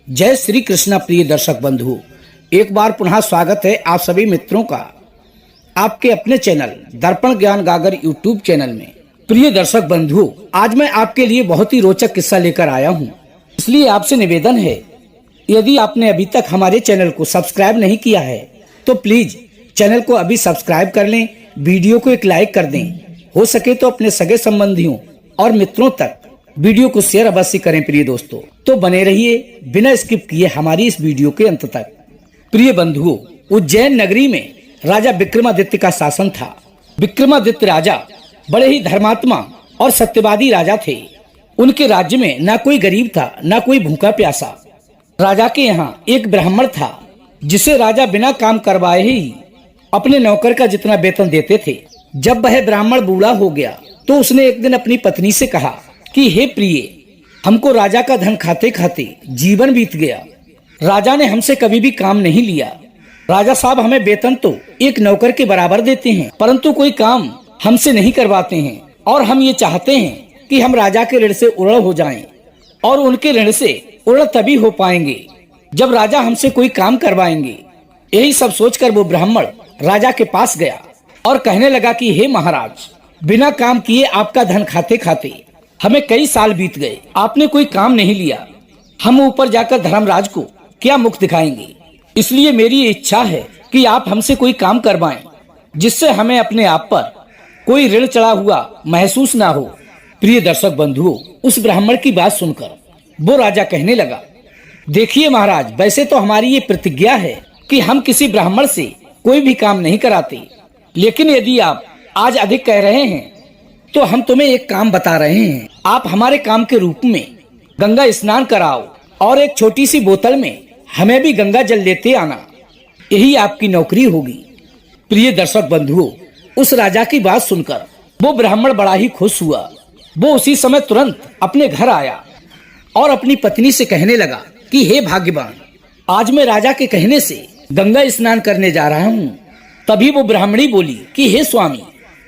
जय श्री कृष्णा। प्रिय दर्शक बंधु, एक बार पुनः स्वागत है आप सभी मित्रों का आपके अपने चैनल दर्पण ज्ञान गागर यूट्यूब चैनल में। प्रिय दर्शक बंधु, आज मैं आपके लिए बहुत ही रोचक किस्सा लेकर आया हूं, इसलिए आपसे निवेदन है, यदि आपने अभी तक हमारे चैनल को सब्सक्राइब नहीं किया है तो प्लीज चैनल को अभी सब्सक्राइब कर लें, वीडियो को एक लाइक कर दें, हो सके तो अपने सगे संबंधियों और मित्रों तक वीडियो को शेयर अवश्य करें। प्रिय दोस्तों, तो बने रहिए बिना स्किप किए हमारी इस वीडियो के अंत तक। प्रिय बंधुओं, उज्जैन नगरी में राजा विक्रमादित्य का शासन था। विक्रमादित्य राजा बड़े ही धर्मात्मा और सत्यवादी राजा थे। उनके राज्य में ना कोई गरीब था, ना कोई भूखा प्यासा। राजा के यहाँ एक ब्राह्मण था जिसे राजा बिना काम करवाए ही अपने नौकर का जितना वेतन देते थे। जब वह ब्राह्मण बूढ़ा हो गया तो उसने एक दिन अपनी पत्नी से कहा कि हे प्रिय, हमको राजा का धन खाते खाते जीवन बीत गया। राजा ने हमसे कभी भी काम नहीं लिया। राजा साहब हमें वेतन तो एक नौकर के बराबर देते हैं, परंतु कोई काम हमसे नहीं करवाते हैं। और हम ये चाहते हैं कि हम राजा के ऋण से उड़ हो जाएं, और उनके ऋण से उड़ तभी हो पाएंगे जब राजा हमसे कोई काम करवाएंगे। यही सब सोचकर वो ब्राह्मण राजा के पास गया और कहने लगा कि हे महाराज, बिना काम किए आपका धन खाते खाते हमें कई साल बीत गए, आपने कोई काम नहीं लिया। हम ऊपर जाकर धर्मराज को क्या मुख दिखाएंगे? इसलिए मेरी इच्छा है कि आप हमसे कोई काम करवाएं, जिससे हमें अपने आप पर कोई ऋण चढ़ा हुआ महसूस ना हो। प्रिय दर्शक बंधुओं, उस ब्राह्मण की बात सुनकर वो राजा कहने लगा, देखिए महाराज, वैसे तो हमारी ये प्रतिज्ञा है कि हम किसी ब्राह्मण से कोई भी काम नहीं कराते, लेकिन यदि आप आज अधिक कह रहे हैं तो हम तुम्हें एक काम बता रहे हैं। आप हमारे काम के रूप में गंगा स्नान कराओ और एक छोटी सी बोतल में हमें भी गंगा जल लेते आना, यही आपकी नौकरी होगी। प्रिय दर्शक बंधुओं, उस राजा की बात सुनकर वो ब्राह्मण बड़ा ही खुश हुआ। वो उसी समय तुरंत अपने घर आया और अपनी पत्नी से कहने लगा कि हे भाग्यवान, आज मैं राजा के कहने से गंगा स्नान करने जा रहा हूँ। तभी वो ब्राह्मणी बोली कि हे स्वामी,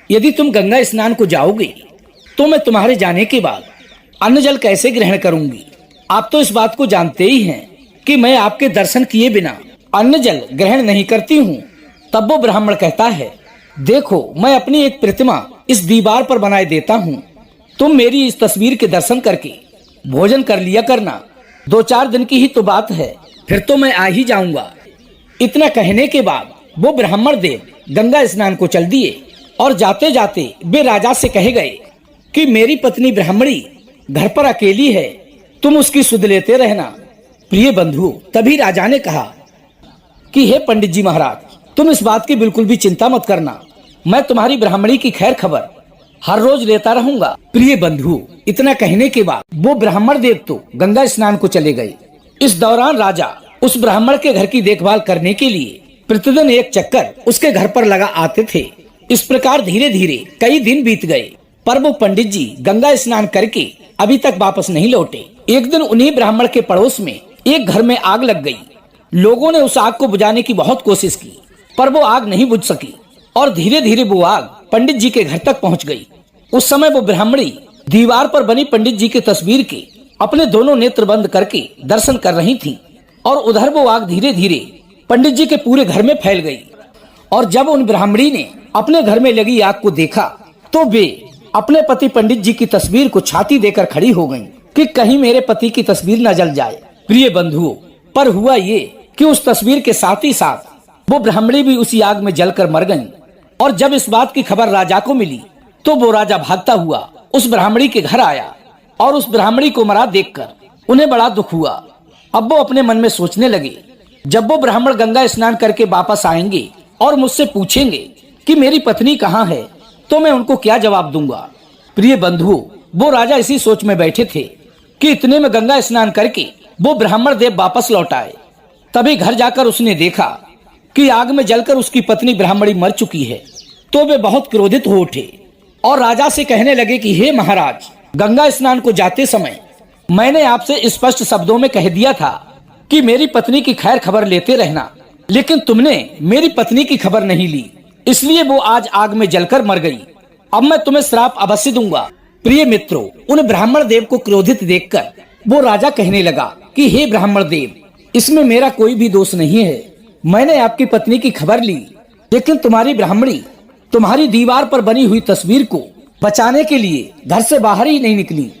यदि तुम गंगा स्नान को जाओगे तो मैं तुम्हारे जाने के बाद अन्न जल कैसे ग्रहण करूंगी? आप तो इस बात को जानते ही हैं कि मैं आपके दर्शन किए बिना अन्न जल ग्रहण नहीं करती हूँ। तब वो ब्राह्मण कहता है, देखो, मैं अपनी एक प्रतिमा इस दीवार पर बनाए देता हूँ, तुम मेरी इस तस्वीर के दर्शन करके भोजन कर लिया करना। 2-4 दिन की ही तो बात है, फिर तो मैं आ ही जाऊंगा। इतना कहने के बाद वो ब्राह्मण देव गंगा स्नान को चल दिए और जाते जाते वे राजा से कहे गए कि मेरी पत्नी ब्राह्मणी घर पर अकेली है, तुम उसकी सुध लेते रहना। प्रिय बंधु, तभी राजा ने कहा कि हे पंडित जी महाराज, तुम इस बात की बिल्कुल भी चिंता मत करना, मैं तुम्हारी ब्राह्मणी की खैर खबर हर रोज लेता रहूंगा। प्रिय बंधु, इतना कहने के बाद वो ब्राह्मण देव तो गंगा स्नान को चले गए। इस दौरान राजा उस ब्राह्मण के घर की देखभाल करने के लिए प्रतिदिन एक चक्कर उसके घर पर लगा आते थे। इस प्रकार धीरे धीरे कई दिन बीत गए, पर वो पंडित जी गंगा स्नान करके अभी तक वापस नहीं लौटे। एक दिन उन्हीं ब्राह्मण के पड़ोस में एक घर में आग लग गई। लोगों ने उस आग को बुझाने की बहुत कोशिश की, पर वो आग नहीं बुझ सकी और धीरे धीरे वो आग पंडित जी के घर तक पहुंच गई। उस समय वो ब्राह्मणी दीवार पर बनी पंडित जी की तस्वीर के अपने दोनों नेत्र बंद करके दर्शन कर रही थी, और उधर वो आग धीरे धीरे पंडित जी के पूरे घर में फैल गई। और जब उन ब्राह्मणी ने अपने घर में लगी आग को देखा तो वे अपने पति पंडित जी की तस्वीर को छाती देकर खड़ी हो गईं कि कहीं मेरे पति की तस्वीर न जल जाए। प्रिय बंधुओं, पर हुआ ये कि उस तस्वीर के साथ ही साथ वो ब्राह्मणी भी उसी आग में जलकर मर गईं। और जब इस बात की खबर राजा को मिली तो वो राजा भागता हुआ उस ब्राह्मणी के घर आया, और उस ब्राह्मणी को मरा देखकर उन्हें बड़ा दुख हुआ। अब वो अपने मन में सोचने लगे, जब वो ब्राह्मण गंगा स्नान करके वापस आएंगे और मुझसे पूछेंगे कि मेरी पत्नी कहाँ है, तो मैं उनको क्या जवाब दूंगा। प्रिय बंधुओं, वो राजा इसी सोच में बैठे थे कि इतने में गंगा स्नान करके वो ब्राह्मण देव वापस लौट आए। तभी घर जाकर उसने देखा कि आग में जलकर उसकी पत्नी ब्राह्मणी मर चुकी है। तो वे बहुत क्रोधित हो उठे और राजा से कहने लगे कि हे महाराज, गंगा स्नान को जाते समय मैंने आपसे स्पष्ट शब्दों में कह दिया था कि मेरी पत्नी की खैर खबर लेते रहना, लेकिन तुमने मेरी पत्नी की खबर नहीं ली, इसलिए वो आज आग में जलकर मर गई। अब मैं तुम्हें श्राप अवश्य दूंगा। प्रिय मित्रों, उन ब्राह्मण देव को क्रोधित देखकर वो राजा कहने लगा कि हे ब्राह्मण देव, इसमें मेरा कोई भी दोष नहीं है। मैंने आपकी पत्नी की खबर ली, लेकिन तुम्हारी ब्राह्मणी तुम्हारी दीवार पर बनी हुई तस्वीर को बचाने के लिए घर से बाहर ही नहीं निकली,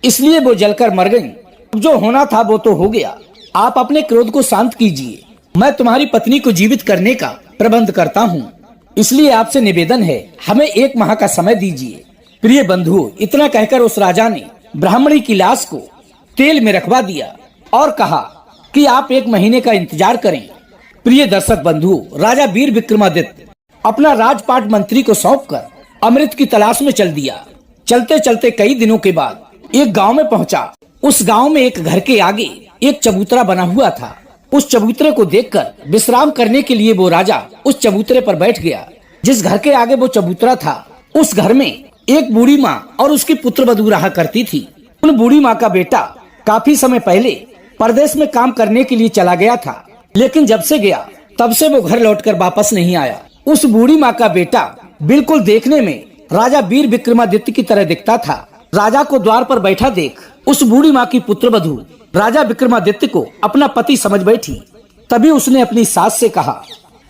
इसलिए वो जलकर मर गई। जो होना था वो तो हो गया। आप अपने क्रोध को शांत कीजिए। मैं तुम्हारी पत्नी को जीवित करने का प्रबंध करता हूँ, इसलिए आपसे निवेदन है, हमें 1 माह का समय दीजिए। प्रिय बंधु, इतना कहकर उस राजा ने ब्राह्मणी की लाश को तेल में रखवा दिया और कहा कि आप 1 महीने का इंतजार करें। प्रिय दर्शक बंधु, राजा वीर विक्रमादित्य अपना राजपाट मंत्री को सौंपकर अमृत की तलाश में चल दिया। चलते चलते कई दिनों के बाद एक गांव में पहुंचा। उस गांव में एक घर के आगे एक चबूतरा बना हुआ था। उस चबूतरे को देखकर विश्राम करने के लिए वो राजा उस चबूतरे पर बैठ गया। जिस घर के आगे वो चबूतरा था, उस घर में एक बूढ़ी माँ और उसकी पुत्रवधू रहा करती थी। उन बूढ़ी माँ का बेटा काफी समय पहले परदेश में काम करने के लिए चला गया था, लेकिन जब से गया तब से वो घर लौटकर वापस नहीं आया। उस बूढ़ी माँ का बेटा बिल्कुल देखने में राजा वीर विक्रमादित्य की तरह दिखता था। राजा को द्वार पर बैठा देख उस बूढ़ी माँ की पुत्रवधू राजा विक्रमादित्य को अपना पति समझ बैठी। तभी उसने अपनी सास से कहा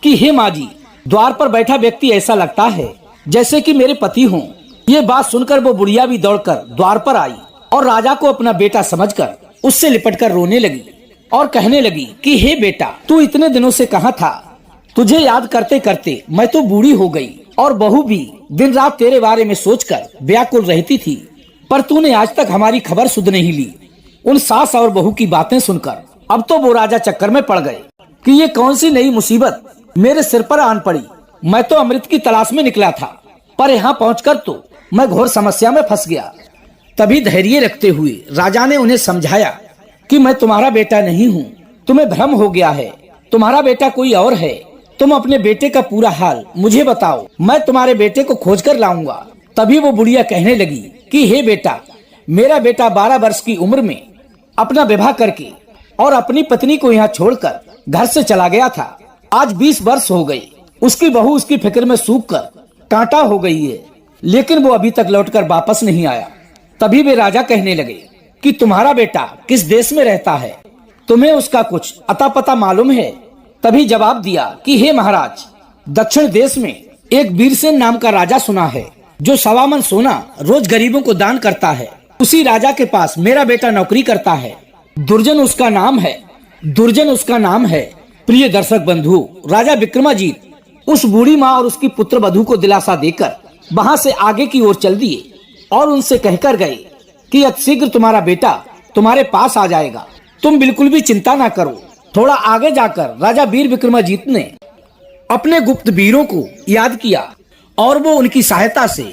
कि हे माँ जी, द्वार पर बैठा व्यक्ति ऐसा लगता है जैसे कि मेरे पति हों। ये बात सुनकर वो बुढ़िया भी दौड़कर द्वार पर आई और राजा को अपना बेटा समझकर उससे लिपटकर रोने लगी और कहने लगी कि हे बेटा, तू इतने दिनों से कहाँ था? तुझे याद करते करते मैं तो बूढ़ी हो गई और बहू भी दिन रात तेरे बारे में सोचकर व्याकुल रहती थी, पर तूने आज तक हमारी खबर सुध नहीं ली। उन सास और बहू की बातें सुनकर अब तो वो राजा चक्कर में पड़ गए कि ये कौन सी नई मुसीबत मेरे सिर पर आन पड़ी। मैं तो अमृत की तलाश में निकला था, पर यहाँ पहुंचकर तो मैं घोर समस्या में फंस गया। तभी धैर्य रखते हुए राजा ने उन्हें समझाया कि मैं तुम्हारा बेटा नहीं हूँ, तुम्हें भ्रम हो गया है, तुम्हारा बेटा कोई और है। तुम अपने बेटे का पूरा हाल मुझे बताओ, मैं तुम्हारे बेटे को खोज कर लाऊंगा। तभी वो बुढ़िया कहने लगी कि हे बेटा, मेरा बेटा 12 वर्ष की उम्र में अपना विवाह करके और अपनी पत्नी को यहाँ छोड़कर घर से चला गया था। आज 20 वर्ष हो गए। उसकी बहू उसकी फिक्र में सूख कर कांटा हो गई है, लेकिन वो अभी तक लौटकर वापस नहीं आया। तभी वे राजा कहने लगे कि तुम्हारा बेटा किस देश में रहता है, तुम्हें उसका कुछ अता पता मालूम है? तभी जवाब दिया कि हे महाराज, दक्षिण देश में एक वीरसेन नाम का राजा सुना है, जो 1.25 मन सोना रोज गरीबों को दान करता है। उसी राजा के पास मेरा बेटा नौकरी करता है। दुर्जन उसका नाम है, दुर्जन उसका नाम है। प्रिय दर्शक बंधु, राजा विक्रमाजीत उस बूढ़ी माँ और उसकी पुत्र वधू को दिलासा देकर वहाँ से आगे की ओर चल दिए और उनसे कहकर गए कि अतिशीघ्र तुम्हारा बेटा तुम्हारे पास आ जाएगा, तुम बिल्कुल भी चिंता ना करो। थोड़ा आगे जाकर राजा वीर विक्रमाजीत ने अपने गुप्त वीरों को याद किया और वो उनकी सहायता से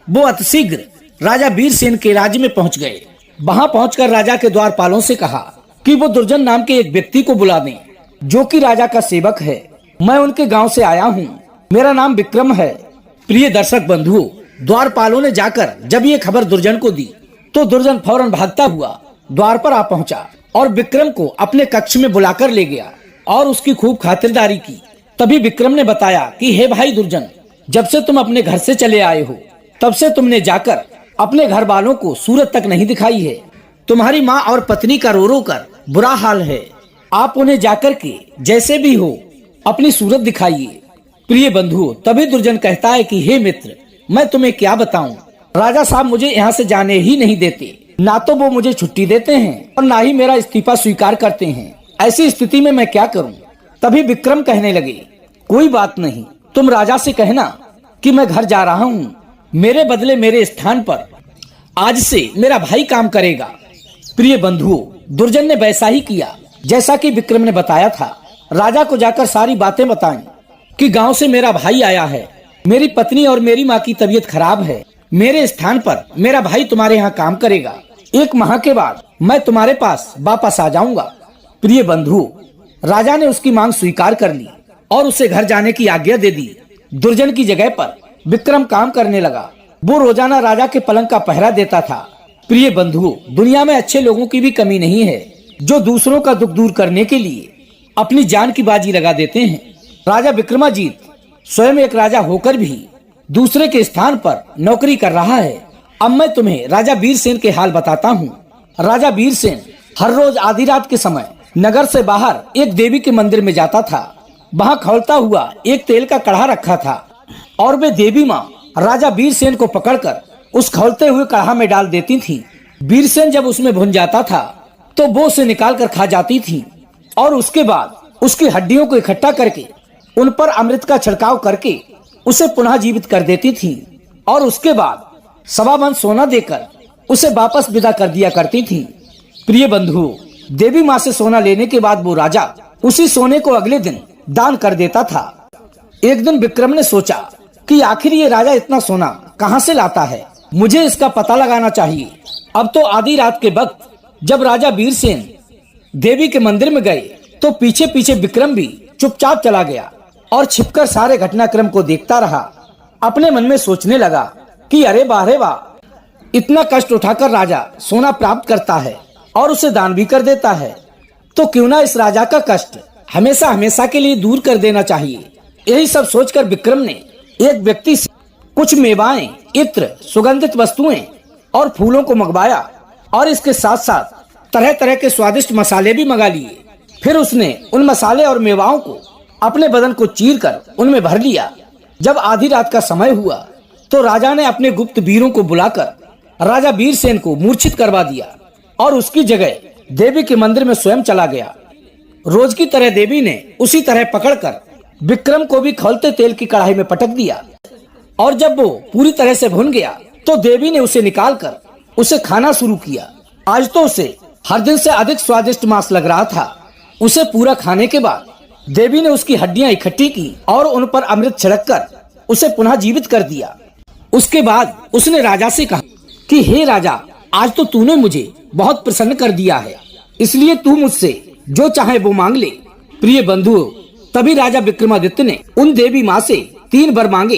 वो अतिशीघ्र राजा वीरसेन के राज्य में पहुंच गए। वहां पहुंचकर राजा के द्वारपालों से कहा कि वो दुर्जन नाम के एक व्यक्ति को बुला दें, जो कि राजा का सेवक है। मैं उनके गांव से आया हूं, मेरा नाम विक्रम है। प्रिय दर्शक बंधुओं, द्वारपालों ने जाकर जब ये खबर दुर्जन को दी तो दुर्जन फौरन भागता हुआ द्वार पर आ पहुंचा और विक्रम को अपने कक्ष में बुलाकर ले गया और उसकी खूब खातिरदारी की। तभी विक्रम ने बताया कि हे भाई दुर्जन, जब से तुम अपने घर से चले आए हो तब से तुमने जाकर अपने घर वालों को सूरत तक नहीं दिखाई है। तुम्हारी माँ और पत्नी का रो रो कर बुरा हाल है। आप उन्हें जाकर के जैसे भी हो अपनी सूरत दिखाइए। प्रिय बंधुओं, तभी दुर्जन कहता है कि हे मित्र, मैं तुम्हें क्या बताऊं, राजा साहब मुझे यहाँ से जाने ही नहीं देते। ना तो वो मुझे छुट्टी देते हैं और ना ही मेरा इस्तीफा स्वीकार करते हैं। ऐसी स्थिति में मैं क्या करूं? तभी विक्रम कहने लगे, कोई बात नहीं, तुम राजा से कहना कि मैं घर जा रहा हूं, मेरे बदले मेरे स्थान पर आज से मेरा भाई काम करेगा। प्रिय बंधुओं, दुर्जन ने वैसा ही किया जैसा कि विक्रम ने बताया था। राजा को जाकर सारी बातें बताई कि गांव से मेरा भाई आया है, मेरी पत्नी और मेरी माँ की तबीयत खराब है, मेरे स्थान पर मेरा भाई तुम्हारे यहाँ काम करेगा। 1 माह के बाद मैं तुम्हारे पास वापस आ जाऊंगा। प्रिय बंधुओं, राजा ने उसकी मांग स्वीकार कर ली और उसे घर जाने की आज्ञा दे दी। दुर्जन की जगह पर विक्रम काम करने लगा। वो रोजाना राजा के पलंग का पहरा देता था। प्रिय बंधुओं, दुनिया में अच्छे लोगों की भी कमी नहीं है, जो दूसरों का दुख दूर करने के लिए अपनी जान की बाजी लगा देते हैं। राजा विक्रमाजीत स्वयं एक राजा होकर भी दूसरे के स्थान पर नौकरी कर रहा है। अब मैं तुम्हें राजा वीरसेन के हाल बताता हूँ। राजा वीरसेन हर रोज आधी रात के समय नगर से बाहर एक देवी के मंदिर में जाता था। वहाँ खौलता हुआ एक तेल का कढ़ा रखा था और वे देवी माँ राजा वीरसेन को पकड़कर उस खौलते हुए कढ़ा में डाल देती थी। वीरसेन जब उसमें भुन जाता था तो वो उसे निकाल कर खा जाती थी और उसके बाद उसकी हड्डियों को इकट्ठा करके उन पर अमृत का छिड़काव करके उसे पुनः जीवित कर देती थी और उसके बाद 1.25 मन सोना देकर उसे वापस विदा कर दिया करती थी। प्रिय बंधुओं, देवी माँ से सोना लेने के बाद वो राजा उसी सोने को अगले दिन दान कर देता था। एक दिन विक्रम ने सोचा कि आखिर ये राजा इतना सोना कहाँ से लाता है, मुझे इसका पता लगाना चाहिए। अब तो आधी रात के वक्त जब राजा वीरसेन देवी के मंदिर में गए तो पीछे पीछे विक्रम भी चुपचाप चला गया और छिपकर सारे घटनाक्रम को देखता रहा। अपने मन में सोचने लगा कि अरे वाह, इतना कष्ट उठाकर राजा सोना प्राप्त करता है और उसे दान भी कर देता है, तो क्यों ना इस राजा का कष्ट हमेशा हमेशा के लिए दूर कर देना चाहिए। यही सब सोचकर विक्रम ने एक व्यक्ति से कुछ मेवाएं, इत्र, सुगंधित वस्तुएं और फूलों को मंगवाया और इसके साथ साथ तरह तरह के स्वादिष्ट मसाले भी मंगा लिए। फिर उसने उन मसाले और मेवाओं को अपने बदन को चीरकर उनमें भर लिया। जब आधी रात का समय हुआ तो राजा ने अपने गुप्त वीरों को बुलाकर राजा वीरसेन को मूर्छित करवा दिया और उसकी जगह देवी के मंदिर में स्वयं चला गया। रोज की तरह देवी ने उसी तरह पकड़कर विक्रम को भी खौलते तेल की कढ़ाई में पटक दिया और जब वो पूरी तरह से भुन गया तो देवी ने उसे निकालकर उसे खाना शुरू किया। आज तो उसे हर दिन से अधिक स्वादिष्ट मांस लग रहा था। उसे पूरा खाने के बाद देवी ने उसकी हड्डियां इकट्ठी की और उन पर अमृत छिड़ककर उसे पुनः जीवित कर दिया। उसके बाद उसने राजा से कहा कि हे राजा, आज तो तूने मुझे बहुत प्रसन्न कर दिया है, इसलिए तू मुझसे जो चाहे वो मांग ले। प्रिय बंधुओं, तभी राजा विक्रमादित्य ने उन देवी माँ से 3 वर मांगे।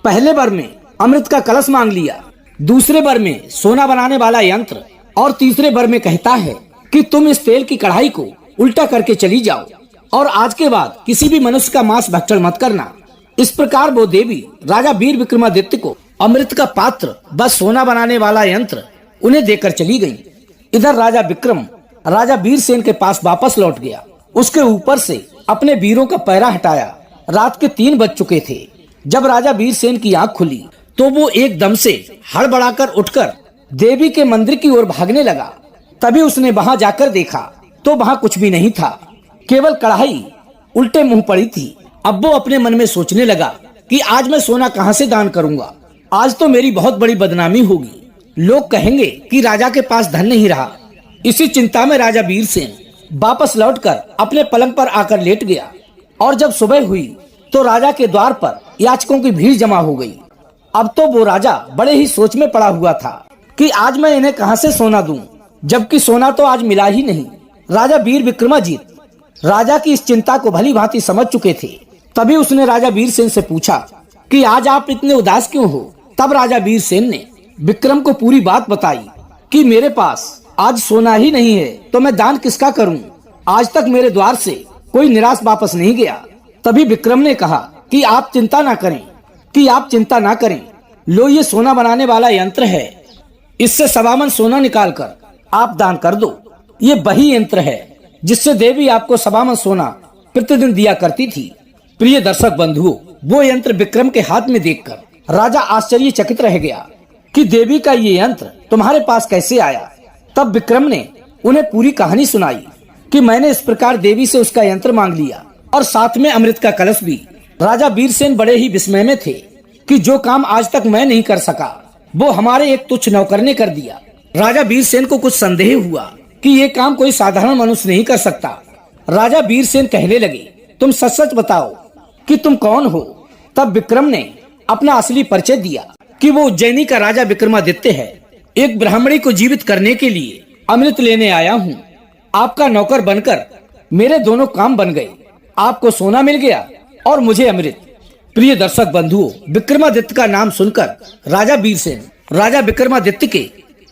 पहले वर में अमृत का कलश मांग लिया, दूसरे वर में सोना बनाने वाला यंत्र और तीसरे वर में कहता है कि तुम इस तेल की कढ़ाई को उल्टा करके चली जाओ और आज के बाद किसी भी मनुष्य का मांस भक्षण मत करना। इस प्रकार वो देवी राजा वीर विक्रमादित्य को अमृत का पात्र बस सोना बनाने वाला यंत्र उन्हें देकर चली गई। इधर राजा विक्रम राजा वीरसेन के पास वापस लौट गया। उसके ऊपर से अपने वीरों का पहरा हटाया। रात के 3 बज चुके थे। जब राजा वीरसेन की आंख खुली तो वो एकदम से हड़बड़ाकर उठकर देवी के मंदिर की ओर भागने लगा। तभी उसने वहां जाकर देखा तो वहां कुछ भी नहीं था, केवल कढ़ाई उल्टे मुंह पड़ी थी। अब वो अपने मन में सोचने लगा कि आज मैं सोना कहां से दान करूंगा, आज तो मेरी बहुत बड़ी बदनामी होगी, लोग कहेंगे कि राजा के पास धन नहीं रहा। इसी चिंता में राजा वीरसेन वापस लौटकर अपने पलंग पर आकर लेट गया और जब सुबह हुई तो राजा के द्वार पर याचकों की भीड़ जमा हो गई। अब तो वो राजा बड़े ही सोच में पड़ा हुआ था कि आज मैं इन्हें कहां से सोना दूं, जबकि सोना तो आज मिला ही नहीं। राजा वीर विक्रमादित्य राजा की इस चिंता को भली भांति समझ चुके थे। तभी उसने राजा वीरसेन से पूछा कि आज आप इतने उदास क्यों हो। तब राजा वीरसेन ने विक्रम को पूरी बात बताई कि मेरे पास आज सोना ही नहीं है तो मैं दान किसका करूं, आज तक मेरे द्वार से कोई निराश वापस नहीं गया। तभी विक्रम ने कहा कि आप चिंता ना करें, लो ये सोना बनाने वाला यंत्र है, इससे 1.25 मन सोना निकालकर आप दान कर दो। ये वही यंत्र है जिससे देवी आपको 1.25 मन सोना प्रतिदिन दिया करती थी। प्रिय दर्शक बंधुओं, वो यंत्र विक्रम के हाथ में देखकर राजा आश्चर्यचकित रह गया कि देवी का ये यंत्र तुम्हारे पास कैसे आया। तब विक्रम ने उन्हें पूरी कहानी सुनाई कि मैंने इस प्रकार देवी से उसका यंत्र मांग लिया और साथ में अमृत का कलश भी। राजा वीरसेन बड़े ही विस्मय में थे कि जो काम आज तक मैं नहीं कर सका वो हमारे एक तुच्छ नौकर ने कर दिया। राजा वीरसेन को कुछ संदेह हुआ कि ये काम कोई साधारण मनुष्य नहीं कर सकता। राजा वीरसेन कहने लगे, तुम सच सच बताओ कि तुम कौन हो। तब विक्रम ने अपना असली परिचय दिया कि वो उज्जैनी का राजा विक्रमादित्य है। एक ब्राह्मणी को जीवित करने के लिए अमृत लेने आया हूँ। आपका नौकर बनकर मेरे दोनों काम बन गए, आपको सोना मिल गया और मुझे अमृत। प्रिय दर्शक बंधुओं, विक्रमादित्य का नाम सुनकर राजा वीरसेन राजा विक्रमादित्य के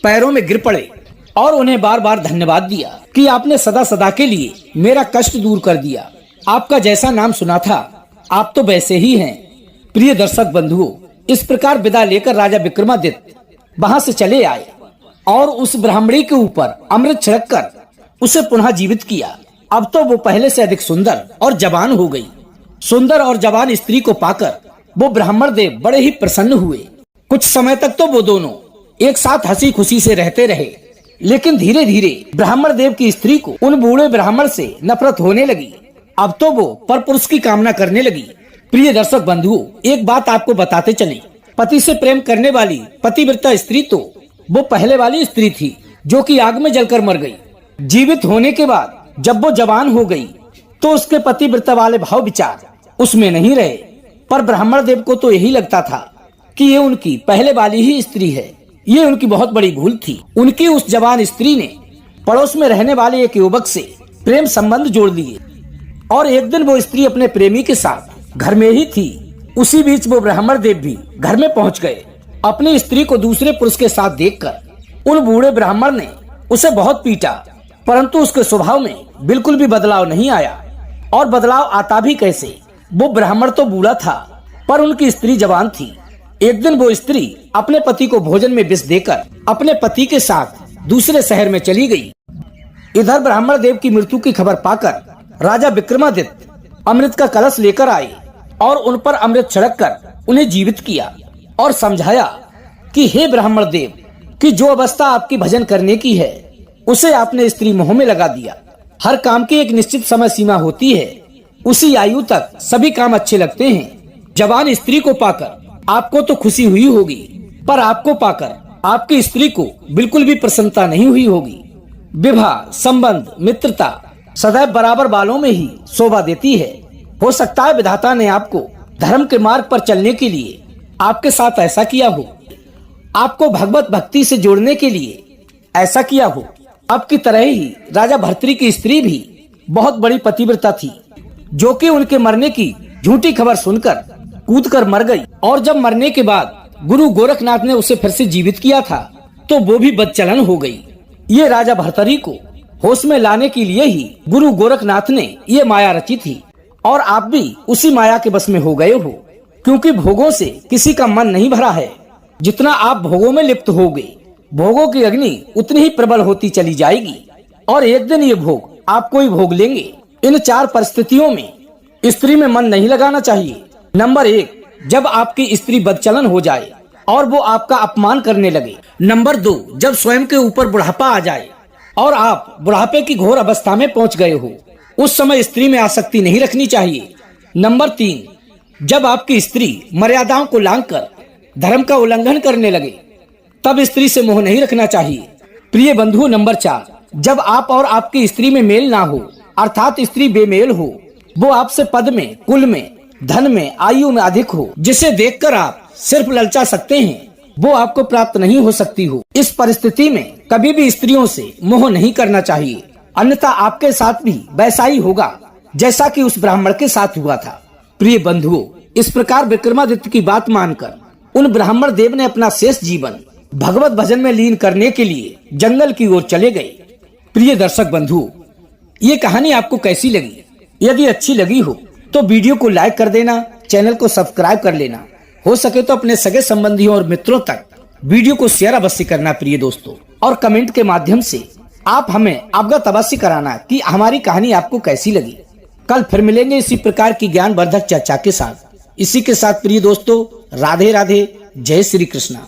पैरों में गिर पड़े और उन्हें बार बार धन्यवाद दिया कि आपने सदा सदा के लिए मेरा कष्ट दूर कर दिया। आपका जैसा नाम सुना था आप तो वैसे ही हैं। प्रिय दर्शक बंधुओं, इस प्रकार विदा लेकर राजा विक्रमादित्य वहां से चले आए और उस ब्राह्मणी के ऊपर अमृत छिड़ककर उसे पुनः जीवित किया। अब तो वो पहले से अधिक सुंदर और जवान हो गई। सुंदर और जवान स्त्री को पाकर वो ब्राह्मण देव बड़े ही प्रसन्न हुए। कुछ समय तक तो वो दोनों एक साथ हंसी खुशी से रहते रहे, लेकिन धीरे धीरे ब्राह्मण देव की स्त्री को उन बूढ़े ब्राह्मण से नफरत होने लगी। अब तो वो परपुरुष की कामना करने लगी। प्रिय दर्शक बंधुओं, एक बात आपको बताते चले, पति से प्रेम करने वाली पतिव्रता स्त्री तो वो पहले वाली स्त्री थी जो कि आग में जलकर मर गई। जीवित होने के बाद जब वो जवान हो गई तो उसके पतिव्रता वाले भाव विचार उसमें नहीं रहे। पर ब्राह्मण देव को तो यही लगता था कि ये उनकी पहले वाली ही स्त्री है। ये उनकी बहुत बड़ी भूल थी। उनकी उस जवान स्त्री ने पड़ोस में रहने वाले एक युवक से प्रेम संबंध जोड़ लिए और एक दिन वो स्त्री अपने प्रेमी के साथ घर में ही थी। उसी बीच वो ब्राह्मण देव भी घर में पहुंच गए। अपनी स्त्री को दूसरे पुरुष के साथ देखकर उन बूढ़े ब्राह्मण ने उसे बहुत पीटा, परंतु उसके स्वभाव में बिल्कुल भी बदलाव नहीं आया। और बदलाव आता भी कैसे, वो ब्राह्मण तो बूढ़ा था पर उनकी स्त्री जवान थी। एक दिन वो स्त्री अपने पति को भोजन में विष देकर अपने पति के साथ दूसरे शहर में चली गई। इधर ब्राह्मण देव की मृत्यु की खबर पाकर राजा विक्रमादित्य अमृत का कलश लेकर आए और उन पर अमृत छिड़क कर उन्हें जीवित किया और समझाया कि हे ब्राह्मण देव, कि जो अवस्था आपकी भजन करने की है उसे आपने स्त्री मोह में लगा दिया। हर काम की एक निश्चित समय सीमा होती है, उसी आयु तक सभी काम अच्छे लगते हैं। जवान स्त्री को पाकर आपको तो खुशी हुई होगी, पर आपको पाकर आपकी स्त्री को बिल्कुल भी प्रसन्नता नहीं हुई होगी। विवाह, संबंध, मित्रता सदैव बराबर बालों में ही शोभा देती है। हो सकता है विधाता ने आपको धर्म के मार्ग पर चलने के लिए आपके साथ ऐसा किया हो, आपको भगवत भक्ति से जोड़ने के लिए ऐसा किया हो। अब की तरह ही राजा भर्तृ की स्त्री भी बहुत बड़ी पतिव्रता थी, जो कि उनके मरने की झूठी खबर सुनकर कूदकर मर गई। और जब मरने के बाद गुरु गोरखनाथ ने उसे फिर से जीवित किया था तो वो भी बदचलन हो गई। ये राजा भर्तृ को होश में लाने के लिए ही गुरु गोरखनाथ ने ये माया रची थी। और आप भी उसी माया के बस में हो गए हो, क्योंकि भोगों से किसी का मन नहीं भरा है। जितना आप भोगों में लिप्त होगे, भोगों की अग्नि उतनी ही प्रबल होती चली जाएगी और एक दिन ये भोग आपको ही भोग लेंगे। इन 4 परिस्थितियों में स्त्री में मन नहीं लगाना चाहिए। नंबर 1, जब आपकी स्त्री बदचलन हो जाए और वो आपका अपमान करने लगे। नंबर 2, जब स्वयं के ऊपर बुढ़ापा आ जाए और आप बुढ़ापे की घोर अवस्था में पहुंच गए हो, उस समय स्त्री में आसक्ति नहीं रखनी चाहिए। नंबर 3, जब आपकी स्त्री मर्यादाओं को लांघकर धर्म का उल्लंघन करने लगे, तब स्त्री से मोह नहीं रखना चाहिए। प्रिय बंधु, नंबर 4, जब आप और आपकी स्त्री में मेल ना हो, अर्थात स्त्री बेमेल हो, वो आपसे पद में, कुल में, धन में, आयु में अधिक हो, जिसे देखकर आप सिर्फ ललचा सकते हैं, वो आपको प्राप्त नहीं हो सकती हो। इस परिस्थिति में कभी भी स्त्रियों से मोह नहीं करना चाहिए, अन्यथा आपके साथ भी वैसा ही होगा जैसा कि उस ब्राह्मण के साथ हुआ था। प्रिय बंधुओं, इस प्रकार विक्रमादित्य की बात मानकर उन ब्राह्मण देव ने अपना शेष जीवन भगवत भजन में लीन करने के लिए जंगल की ओर चले गए। प्रिय दर्शक बंधुओं, ये कहानी आपको कैसी लगी? यदि अच्छी लगी हो तो वीडियो को लाइक कर देना, चैनल को सब्सक्राइब कर लेना, हो सके तो अपने सगे संबंधियों और मित्रों तक वीडियो को शेयर अवश्य करना प्रिय दोस्तों। और कमेंट के माध्यम से आप हमें अवगत अवश्य कराना कि हमारी कहानी आपको कैसी लगी। कल फिर मिलेंगे इसी प्रकार की ज्ञानवर्धक चर्चा के साथ। इसी के साथ प्रिय दोस्तों, राधे राधे, जय श्री कृष्णा।